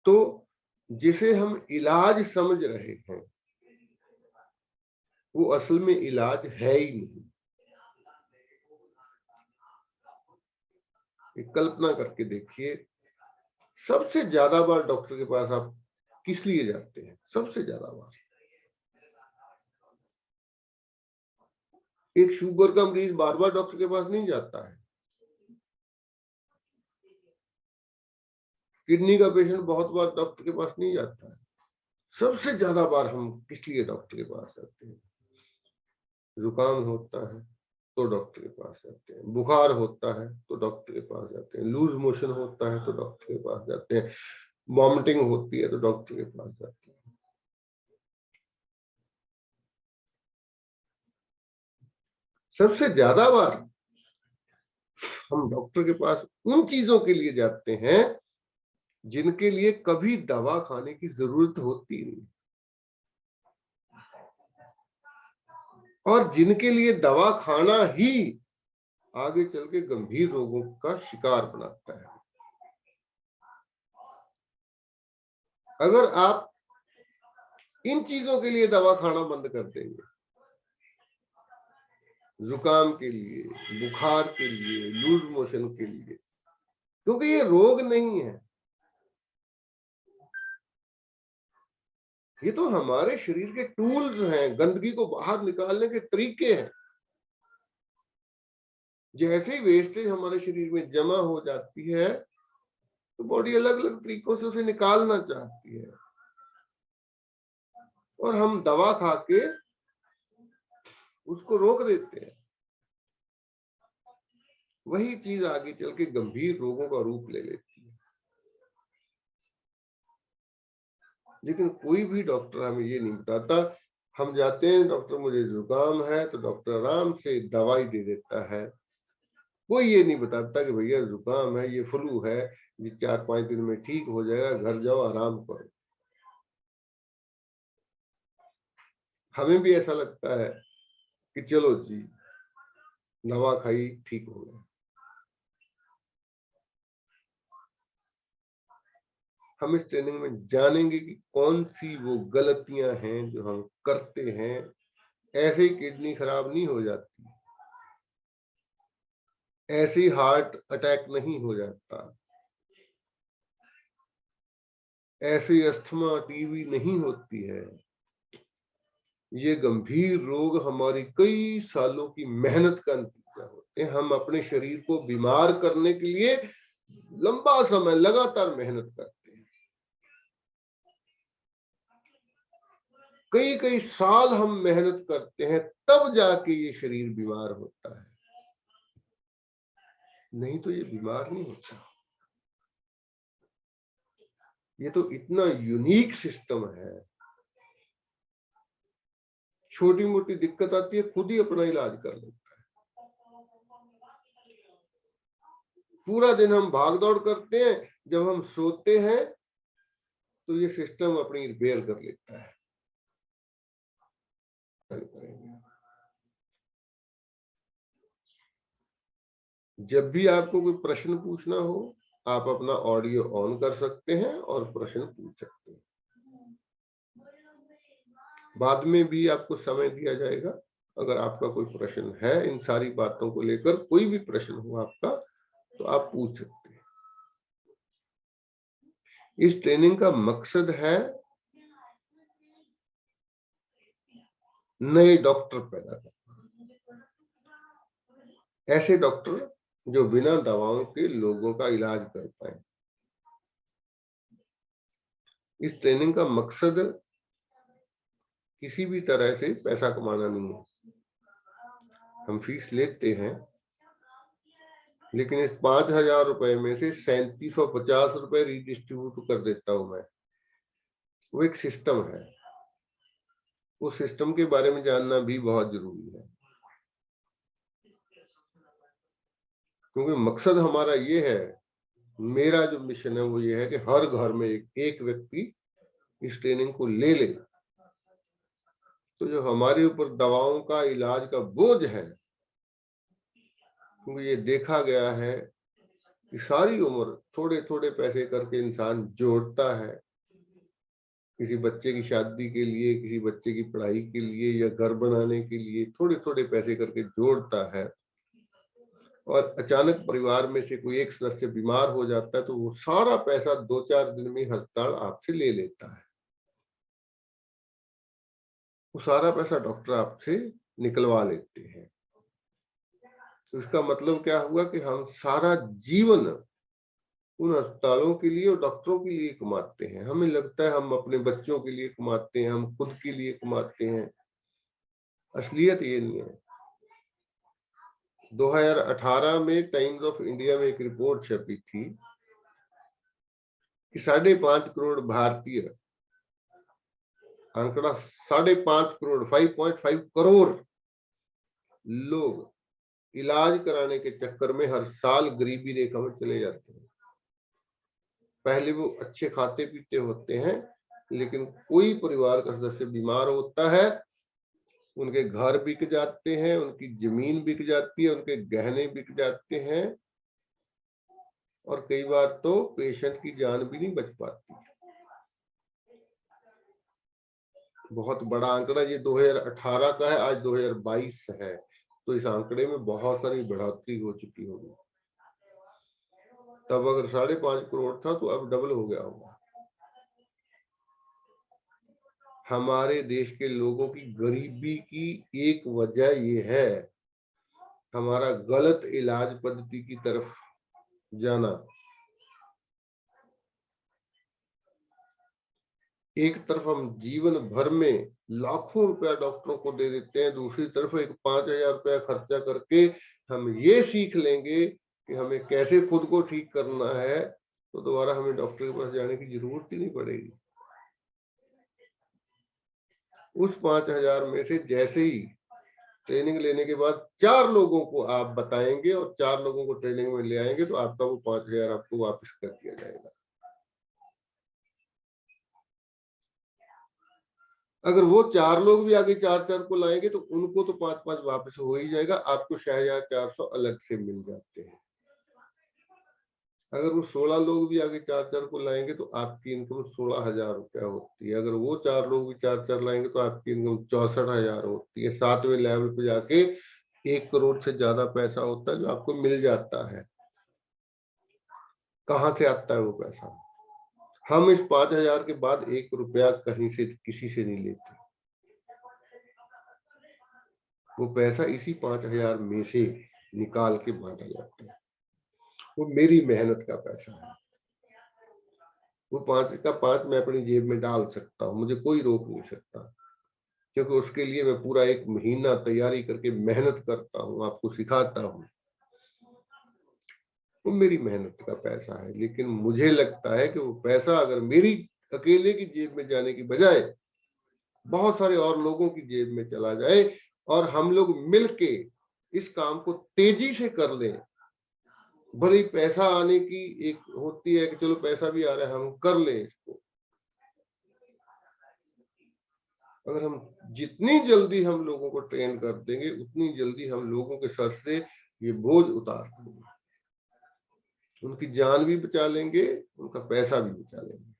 तो जिसे हम इलाज समझ रहे हैं वो असल में इलाज है ही नहीं। एक कल्पना करके देखिए, सबसे ज्यादा बार डॉक्टर के पास आप किस लिए जाते हैं? सबसे ज्यादा बार एक शुगर का मरीज बार बार डॉक्टर के पास नहीं जाता है। किडनी का पेशेंट बहुत बार डॉक्टर के पास नहीं जाता है। सबसे ज्यादा बार हम किस लिए डॉक्टर के पास जाते हैं? जुकाम होता है तो डॉक्टर के पास जाते हैं, बुखार होता है तो डॉक्टर के पास जाते हैं, लूज मोशन होता है तो डॉक्टर के पास जाते हैं, वॉमिटिंग होती है तो डॉक्टर के पास जाते हैं। सबसे ज्यादा बार हम डॉक्टर के पास उन चीजों के लिए जाते हैं जिनके लिए कभी दवा खाने की जरूरत होती नहीं, और जिनके लिए दवा खाना ही आगे चल के गंभीर रोगों का शिकार बनाता है। अगर आप इन चीजों के लिए दवा खाना बंद कर देंगे, जुकाम के लिए, बुखार के लिए, लूज मोशन के लिए, क्योंकि ये रोग नहीं है, ये तो हमारे शरीर के टूल्स हैं, गंदगी को बाहर निकालने के तरीके हैं। जैसे ही वेस्टेज हमारे शरीर में जमा हो जाती है तो बॉडी अलग अलग तरीकों से उसे निकालना चाहती है, और हम दवा खा के उसको रोक देते हैं। वही चीज आगे चल के गंभीर रोगों का रूप ले लेती है। लेकिन कोई भी डॉक्टर हमें ये नहीं बताता। हम जाते हैं, डॉक्टर मुझे जुकाम है, तो डॉक्टर आराम से दवाई दे देता है। कोई ये नहीं बताता कि भैया जुकाम है, ये फ्लू है, ये 4-5 दिन में ठीक हो जाएगा, घर जाओ आराम करो। हमें भी ऐसा लगता है कि चलो जी दवा खाई ठीक हो गया। हम इस ट्रेनिंग में जानेंगे कि कौन सी वो गलतियां हैं जो हम करते हैं, ऐसे ही किडनी खराब नहीं हो जाती, ऐसे ही हार्ट अटैक नहीं हो जाता, ऐसे अस्थमा टीबी नहीं होती है। ये गंभीर रोग हमारी कई सालों की मेहनत का नतीजा होते हैं। हम अपने शरीर को बीमार करने के लिए लंबा समय लगातार मेहनत करते हैं, कई कई साल हम मेहनत करते हैं, तब जाके ये शरीर बीमार होता है, नहीं तो ये बीमार नहीं होता। ये तो इतना यूनिक सिस्टम है, छोटी मोटी दिक्कत आती है खुद ही अपना इलाज कर लेता है। पूरा दिन हम भाग दौड़ करते हैं, जब हम सोते हैं तो ये सिस्टम अपनी रिपेयर कर लेता है। जब भी आपको कोई प्रश्न पूछना हो, आप अपना ऑडियो ऑन कर सकते हैं और प्रश्न पूछ सकते हैं। बाद में भी आपको समय दिया जाएगा। अगर आपका कोई प्रश्न है इन सारी बातों को लेकर, कोई भी प्रश्न हो आपका, तो आप पूछ सकते हैं। इस ट्रेनिंग का मकसद है नए डॉक्टर पैदा करना, ऐसे डॉक्टर जो बिना दवाओं के लोगों का इलाज कर पाए। इस ट्रेनिंग का मकसद किसी भी तरह से पैसा कमाना नहीं है। हम फीस लेते हैं, लेकिन इस 5,000 रुपए में से 3750 रुपए रिडिस्ट्रीब्यूट कर देता हूं मैं। वो एक सिस्टम है, उस सिस्टम के बारे में जानना भी बहुत जरूरी है, क्योंकि मकसद हमारा ये है, मेरा जो मिशन है वो ये है कि हर घर में एक व्यक्ति इस ट्रेनिंग को ले ले, तो जो हमारे ऊपर दवाओं का इलाज का बोझ है, क्योंकि ये देखा गया है कि सारी उम्र थोड़े थोड़े पैसे करके इंसान जोड़ता है, किसी बच्चे की शादी के लिए, किसी बच्चे की पढ़ाई के लिए या घर बनाने के लिए थोड़े थोड़े पैसे करके जोड़ता है, और अचानक परिवार में से कोई एक सदस्य बीमार हो जाता है तो वो सारा पैसा 2-4 दिन में हस्पताल आपसे ले लेता है। वो सारा पैसा डॉक्टर आपसे निकलवा लेते हैं। तो इसका मतलब क्या हुआ कि हम सारा जीवन उन अस्पतालों के लिए और डॉक्टरों के लिए कमाते हैं। हमें लगता है हम अपने बच्चों के लिए कमाते हैं, हम खुद के लिए कमाते हैं। असलियत ये नहीं है। 2018 में टाइम्स ऑफ इंडिया में एक रिपोर्ट छपी थी कि 5.5 करोड़ भारतीय, आंकड़ा 5.5 करोड़, 5.5 करोड़ लोग इलाज कराने के चक्कर में हर साल गरीबी रेखा में चले जाते हैं। पहले वो अच्छे खाते पीते होते हैं, लेकिन कोई परिवार का सदस्य बीमार होता है, उनके घर बिक जाते हैं, उनकी जमीन बिक जाती है, उनके गहने बिक जाते हैं, और कई बार तो पेशेंट की जान भी नहीं बच पाती। बहुत बड़ा आंकड़ा ये 2018 का है, आज 2022 है, तो इस आंकड़े में बहुत सारी बढ़ोतरी हो चुकी होगी। तब अगर 5.5 करोड़ था तो अब डबल हो गया होगा। हमारे देश के लोगों की गरीबी की एक वजह ये है हमारा गलत इलाज पद्धति की तरफ जाना। एक तरफ हम जीवन भर में लाखों रुपया डॉक्टरों को दे देते हैं, दूसरी तरफ एक 5,000 रुपया खर्चा करके हम ये सीख लेंगे कि हमें कैसे खुद को ठीक करना है, तो दोबारा हमें डॉक्टर के पास जाने की जरूरत ही नहीं पड़ेगी। उस 5,000 में से जैसे ही ट्रेनिंग लेने के बाद 4 लोगों को आप बताएंगे और 4 लोगों को ट्रेनिंग में ले आएंगे, तो आपका वो 5,000 आपको वापस कर दिया जाएगा। अगर वो 4 लोग भी आगे 4-4 को लाएंगे तो उनको तो 5-5 वापस हो ही जाएगा, आपको 6,400 अलग से मिल जाते हैं। अगर वो 16 लोग भी आगे 4-4 को लाएंगे तो आपकी इनकम 16,000 रुपया होती है। अगर वो 4 लोग भी 4-4 लाएंगे तो आपकी इनकम 64,000 होती है। 7वें लेवल पे जाके 1 करोड़ से ज्यादा पैसा होता है जो आपको मिल जाता है। कहाँ से आता है वो पैसा? हम इस 5,000 के बाद 1 रुपया कहीं से किसी से नहीं लेते। वो पैसा इसी 5,000 में से निकाल के बांटा जाता है। वो मेरी मेहनत का पैसा है। वो 5 का 5 मैं अपनी जेब में डाल सकता हूँ, मुझे कोई रोक नहीं सकता, क्योंकि उसके लिए मैं पूरा 1 महीना तैयारी करके मेहनत करता हूँ, आपको सिखाता हूँ। वो मेरी मेहनत का पैसा है। लेकिन मुझे लगता है कि वो पैसा अगर मेरी अकेले की जेब में जाने की बजाय बहुत सारे और लोगों की जेब में चला जाए और हम लोग मिलके इस काम को तेजी से कर लें, भले ही पैसा आने की एक होती है कि चलो पैसा भी आ रहा है, हम कर लें इसको। अगर हम जितनी जल्दी हम लोगों को ट्रेन कर देंगे, उतनी जल्दी हम लोगों के सर से ये बोझ उतार देंगे, उनकी जान भी बचा लेंगे, उनका पैसा भी बचा लेंगे।